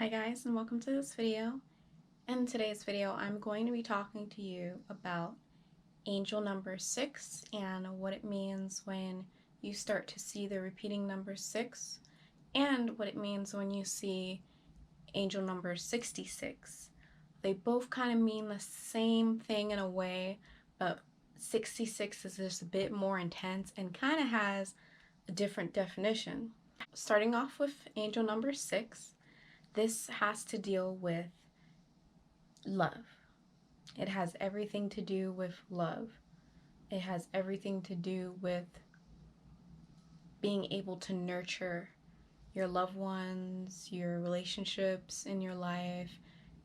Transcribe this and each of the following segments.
Hi guys, and welcome to this video. In today's video, I'm going to be talking to you about angel number 6 and what it means when you start to see the repeating number 6 and what it means when you see angel number 66. They both kind of mean the same thing in a way, but 66 is just a bit more intense and kind of has a different definition. Starting off with angel number 6, this has to deal with love. It has everything to do with love. It has everything to do with being able to nurture your loved ones, your relationships in your life,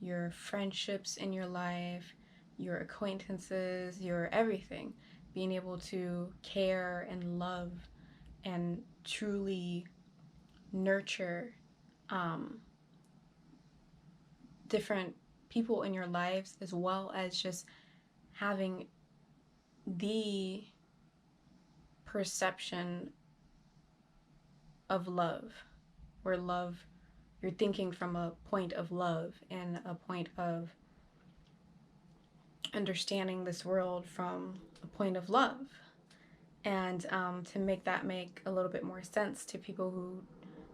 your friendships in your life, your acquaintances, your everything. Being able to care and love and truly nurture different people in your lives, as well as just having the perception of love, where love, you're thinking from a point of love and a point of understanding this world from a point of love. And to make that make a little bit more sense to people who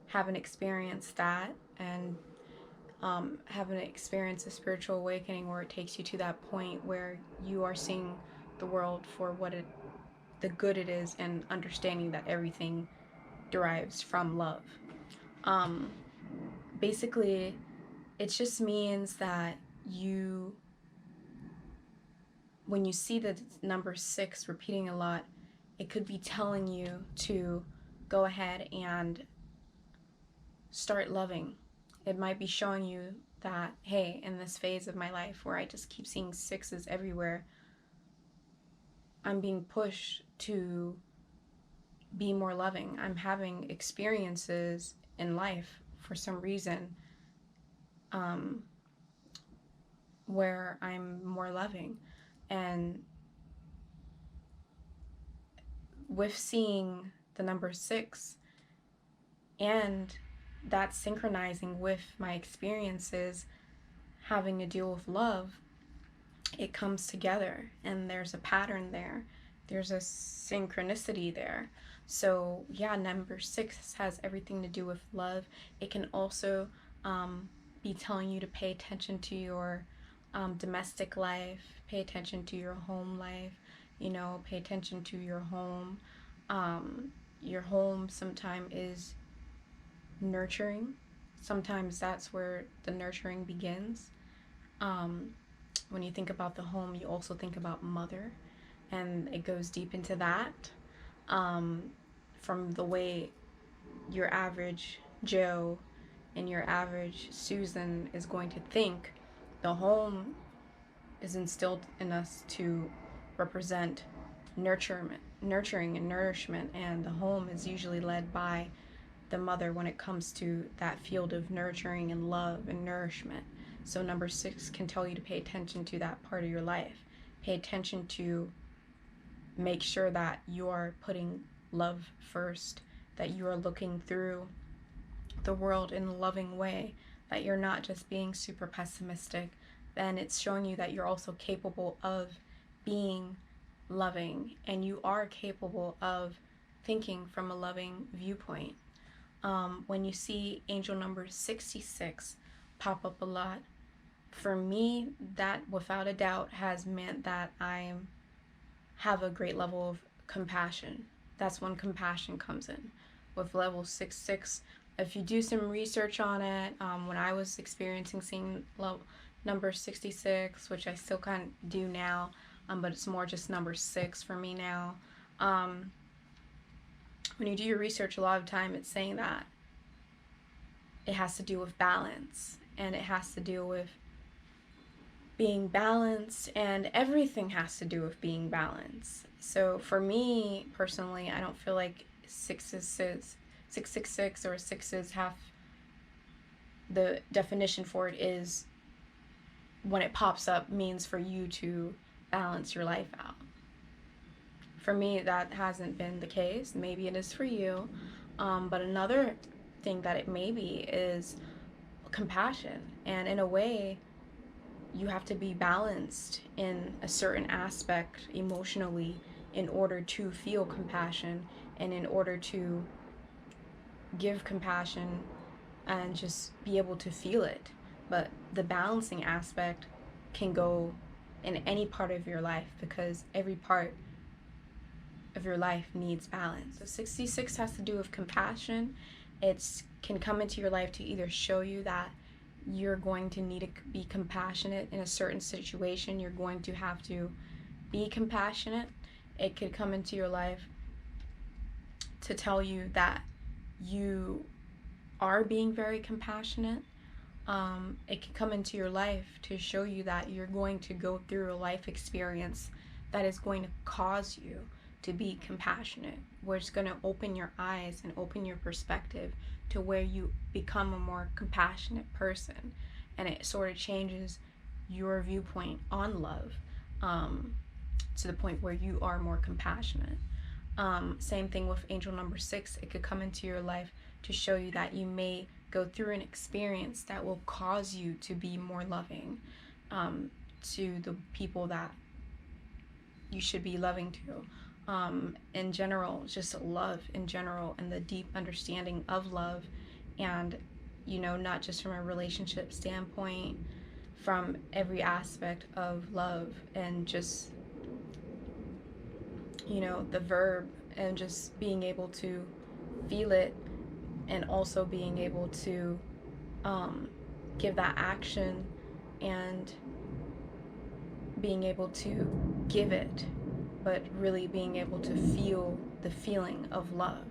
haven't experienced that and haven't experienced a spiritual awakening where it takes you to that point where you are seeing the world for what the good it is, and understanding that everything derives from love. Um, Basically, it just means that when you see the number 6 repeating a lot, it could be telling you to go ahead and start loving. It might be showing you that, hey, in this phase of my life where I just keep seeing 6s everywhere, I'm being pushed to be more loving. I'm having experiences in life for some reason where I'm more loving. And with seeing the number 6 and that synchronizing with my experiences having to deal with love, it comes together and there's a pattern there. There's a synchronicity there. So yeah, number 6 has everything to do with love. It can also be telling you to pay attention to your domestic life, pay attention to your home life, pay attention to your home. Your home sometimes is nurturing. Sometimes that's where the nurturing begins. When you think about the home, you also think about mother, and it goes deep into that. From the way your average Joe and your average Susan is going to think, the home is instilled in us to represent nurturing and nourishment, and the home is usually led by the mother when it comes to that field of nurturing and love and nourishment. So number 6 can tell you to pay attention to that part of your life. Pay attention to make sure that you are putting love first, that you are looking through the world in a loving way, that you're not just being super pessimistic. Then it's showing you that you're also capable of being loving, and you are capable of thinking from a loving viewpoint. When you see angel number 66 pop up a lot, for me, that without a doubt has meant that I have a great level of compassion. That's when compassion comes in. With level 66, if you do some research on it, when I was experiencing seeing number 66, which I still kind of do now, but it's more just number 6 for me now. When you do your research, a lot of time it's saying that it has to do with balance, and it has to do with being balanced, and everything has to do with being balanced. So for me personally, I don't feel like 666 or 6s have the definition for it is when it pops up means for you to balance your life out. For me, that hasn't been the case. Maybe it is for you. But another thing that it may be is compassion. And in a way, you have to be balanced in a certain aspect emotionally in order to feel compassion and in order to give compassion and just be able to feel it. But the balancing aspect can go in any part of your life because every part of your life needs balance. So 66 has to do with compassion. It can come into your life to either show you that you're going to need to be compassionate in a certain situation. You're going to have to be compassionate. It could come into your life to tell you that you are being very compassionate. It can come into your life to show you that you're going to go through a life experience that is going to cause you to be compassionate, where it's going to open your eyes and open your perspective to where you become a more compassionate person, and it sort of changes your viewpoint on love, to the point where you are more compassionate. Same thing with angel number 6. It could come into your life to show you that you may go through an experience that will cause you to be more loving, to the people that you should be loving to. In general, just love in general, and the deep understanding of love, and not just from a relationship standpoint, from every aspect of love, and just the verb, and just being able to feel it, and also being able to give that action, and being able to give it, but really being able to feel the feeling of love.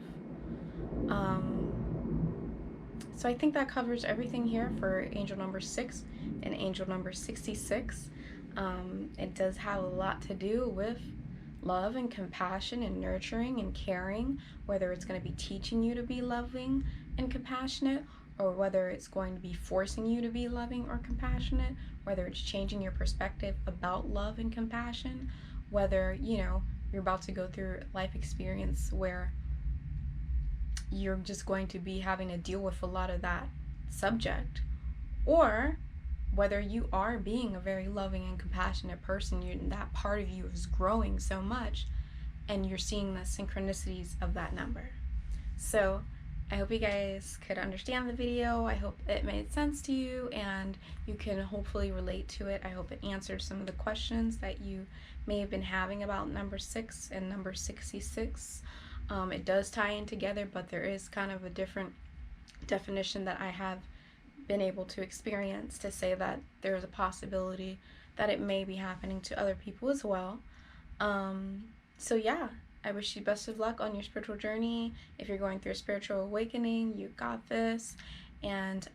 So I think that covers everything here for angel number 6 and angel number 66. It does have a lot to do with love and compassion and nurturing and caring, whether it's going to be teaching you to be loving and compassionate, or whether it's going to be forcing you to be loving or compassionate, whether it's changing your perspective about love and compassion, whether you're about to go through a life experience where you're just going to be having to deal with a lot of that subject, or whether you are being a very loving and compassionate person, that part of you is growing so much, and you're seeing the synchronicities of that number. So I hope you guys could understand the video. I hope it made sense to you and you can hopefully relate to it. I hope it answered some of the questions that you may have been having about number 6 and number 66. It does tie in together, but there is kind of a different definition that I have been able to experience to say that there's a possibility that it may be happening to other people as well. So yeah, I wish you best of luck on your spiritual journey. If you're going through a spiritual awakening, you got this. And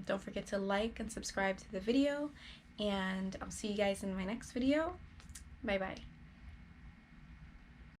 don't forget to like and subscribe to the video. And I'll see you guys in my next video. Bye bye.